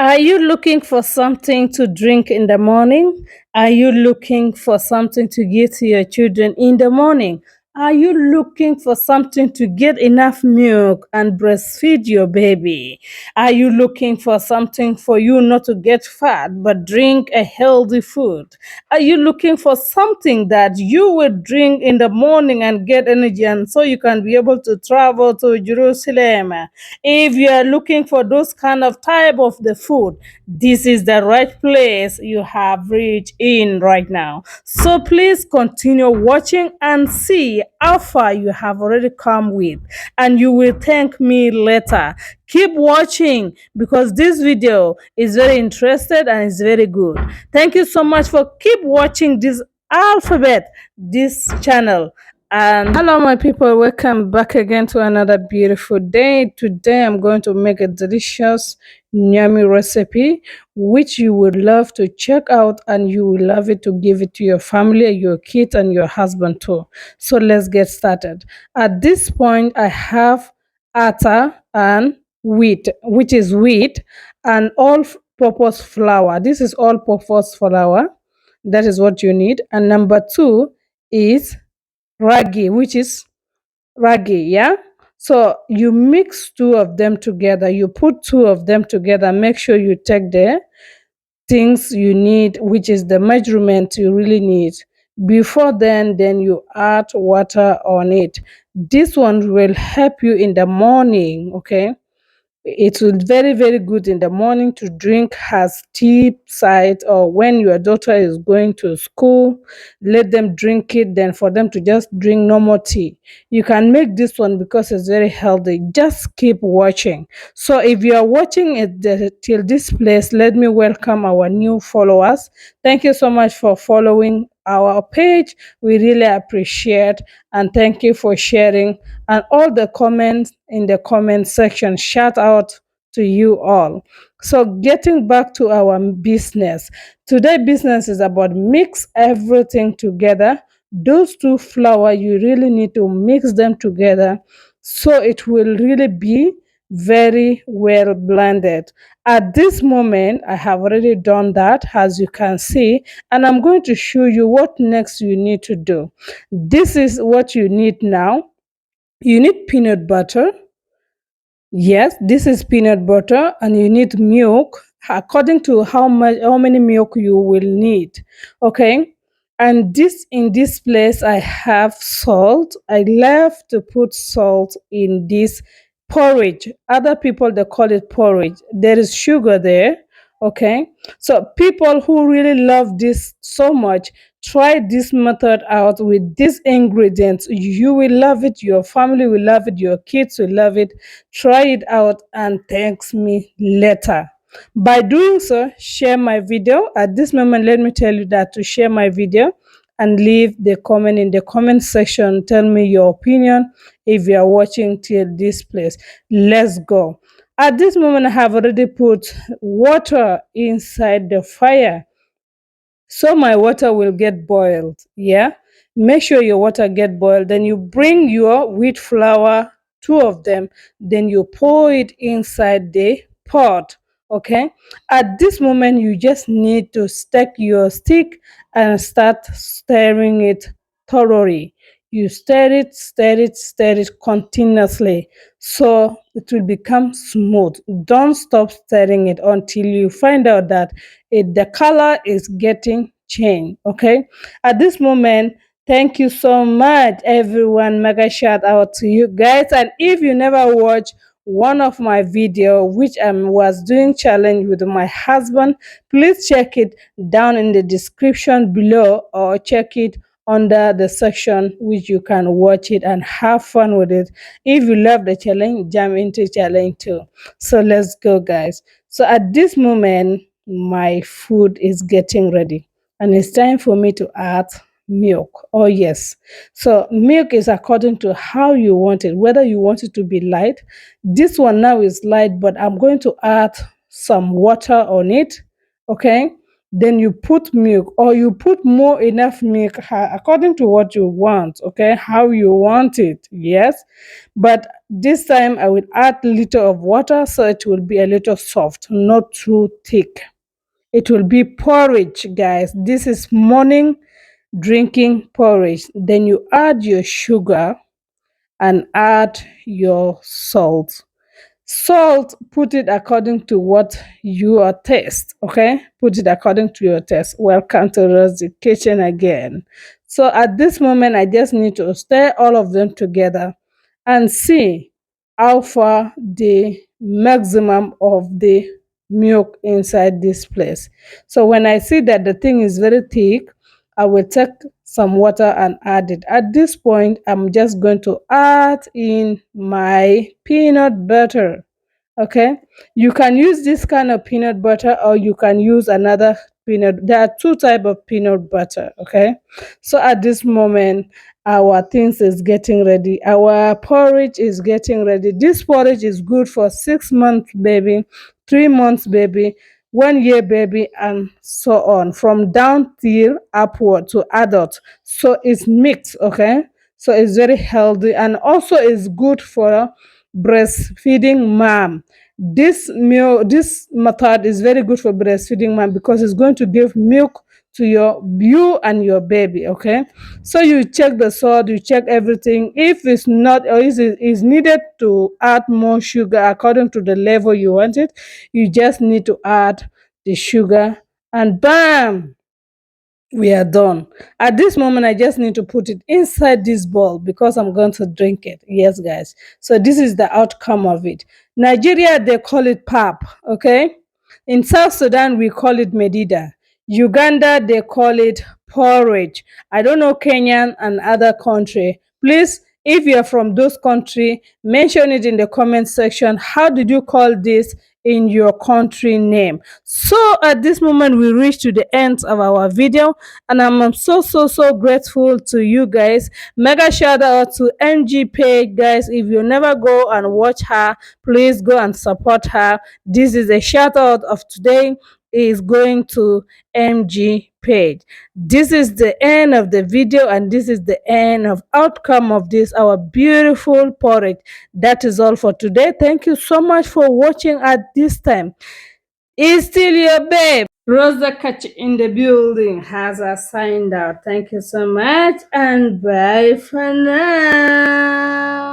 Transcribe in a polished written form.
Are you looking for something to drink in the morning? Are you looking for something to give to your children in the morning? Are you looking for something to get enough milk and breastfeed your baby? Are you looking for something for you not to get fat but drink a healthy food? Are you looking for something that you will drink in the morning and get energy and so you can be able to travel to Jerusalem? If you are looking for those kind of type of the food, this is the right place you have reached in right now. So please continue watching and see how far you have already come with, and you will thank me later. Keep watching because this video is very interesting and it's very good. Thank you so much for keep watching this alphabet, this channel. And hello, my people, welcome back again to another beautiful day. Today, I'm going to make a delicious yummy recipe which you would love to check out, and you will love it to give it to your family, your kids, and your husband too. So, let's get started. At this point, I have atta and wheat, which is wheat, and all purpose flour. This is all purpose flour. That is what you need. And number two is ragi, which is ragi, yeah. So you mix two of them together, you put two of them together, make sure you take the things you need, which is the measurement you really need. Before then you add water on it. This one will help you in the morning, okay. It will very, very good in the morning to drink as tea side, or when your daughter is going to school, let them drink it. Then for them to just drink normal tea, you can make this one because it's very healthy. Just keep watching. So if you are watching it till this place, let me welcome our new followers. Thank you so much for following our page. We really appreciate, and thank you for sharing and all the comments in the comment section. Shout out to you all. So getting back to our business. Today business is about mix everything together. Those two flour, you really need to mix them together so it will really be very well blended. At this moment, I have already done that, as you can see, and I'm going to show you what next you need to do. This is what you need now. You need peanut butter. Yes, this is peanut butter, and you need milk according to how many milk you will need. Okay. And this in this place I have salt. I love to put salt in this porridge. Other people they call it porridge. There is sugar there. Okay. So people who really love this so much, try this method out with these ingredients. You will love it, your family will love it, your kids will love it. Try it out and thanks me later. By doing so, share my video. At this moment, let me tell you that to share my video and leave the comment in the comment section. Tell me your opinion if you are watching till this place. Let's go. At this moment, I have already put water inside the fire so my water will get boiled. Yeah, make sure your water get boiled. Then you bring your wheat flour, two of them, then you pour it inside the pot. Okay, at this moment you just need to stick your stick and start stirring it thoroughly. You stir it continuously so it will become smooth. Don't stop stirring it until you find out that the color is getting changed. Okay, at this moment, thank you so much everyone. Mega shout out to you guys. And if you never watch one of my video which I was doing challenge with my husband, please check it down in the description below, or check it under the section which you can watch it and have fun with it. If you love the challenge, jump into challenge too. So let's go, guys. So at this moment, my food is getting ready, and it's time for me to add milk. Oh yes, so milk is according to how you want it, whether you want it to be light. This one now is light, but I'm going to add some water on it. Okay, then you put milk, or you put more enough milk according to what you want. Okay, how you want it. Yes, but This time I will add a little of water so it will be a little soft, not too thick. It will be porridge, guys. This is morning drinking porridge. Then you add your sugar and add your salt. Salt, put it according to what your taste, okay? Put it according to your taste. Welcome to Rosie Kitchen again. So at this moment, I just need to stir all of them together and see how far the maximum of the milk inside this place. So when I see that the thing is very thick, I will take some water and add it. At this point, I'm just going to add in my peanut butter. Okay, you can use this kind of peanut butter or you can use another peanut. There are two type of peanut butter. Okay, so at this moment our things is getting ready, our porridge is getting ready. This porridge is good for 6 months baby, 3 months baby, 1 year baby, and so on, from down till upward to adult. So it's mixed. Okay, so it's very healthy and also is good for breastfeeding mom. This method is very good for breastfeeding mom because it's going to give milk to you and your baby. Okay, so you check the salt, you check everything. If it's not or is needed to add more sugar according to the level you want it, you just need to add the sugar, and bam, we are done. At this moment, I just need to put it inside this bowl because I'm going to drink it. Yes, guys. So this is the outcome of it. Nigeria, they call it pap. Okay. In South Sudan, we call it medida. Uganda, they call it porridge. I don't know Kenyan and other country. Please, if you're from those country, mention it in the comment section. How did you call this in your country name? So at this moment, we reach to the end of our video, and I'm so grateful to you guys. Mega shout out to MG Page, guys. If you never go and watch her, please go and support her. This is a shout out of today is going to MG Page. This is the end of the video, and this is the end of outcome of this our beautiful porridge. That is all for today. Thank you so much for watching at this time. Is still your babe. Rosa Catch in the building has signed out. Thank you so much and bye for now.